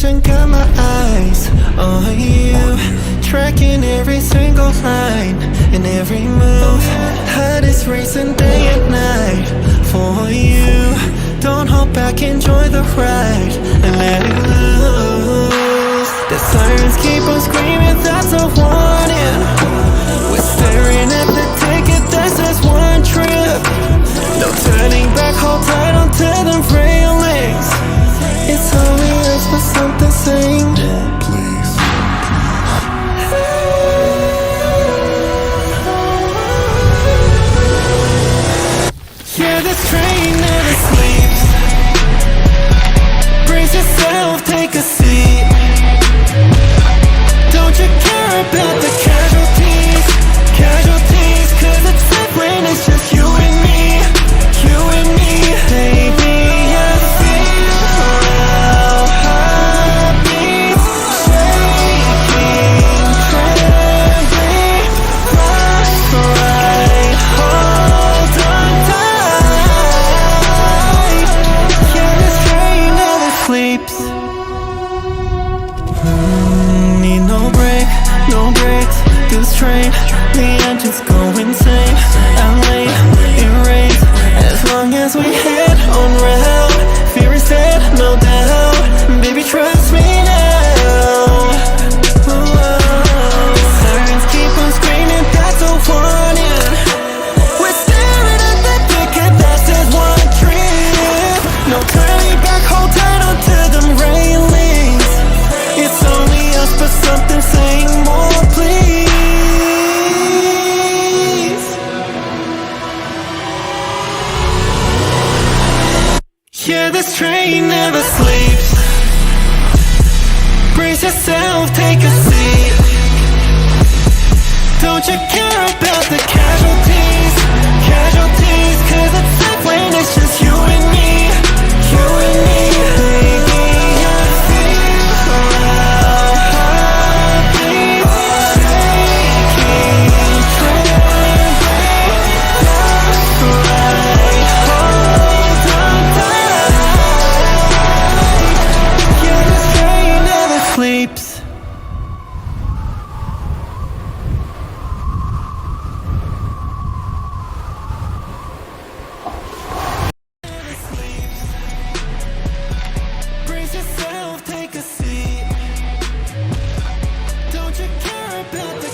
attention, got my eyes on you, tracking every single line and every move. Hottest reason day and night for you. Don't hold back, enjoy the ride and let it loose. The sirens keep on screaming, that's a warning. We're staring at the ticket, this is one trip. No turning back, hold tight onto the railings. It's only us, but something saying please. Yeah, this train never sleeps. Brace yourself, take a seat. Don't you care about the casualties? Casualties, cause it's safe when it's just you and me. You and me, baby, I feel our heartbeats shaking, trembling, right, hold on tight. Yeah, this train never sleeps. Need no break, no breaks. This train, the engines go insane. I'm late, it rains. As long as we head on route, fear is dead, no doubt. Baby, trust me now. Sirens keep on screaming, that's a warning. We're staring at the ticket, that's just one trip. No turning back, hold tight onto them railings. It's only us, but something saying more, please. Yeah, this train never sleeps. Brace yourself, take a seat. Don't you care about the casualties? Casualties, cause it's safe when it's just you and me. You and me, baby, I feel our heartbeats shaking, trembling, right, hold on tight. Yeah, this train never sleeps. Brace yourself, take a seat. Don't you care about the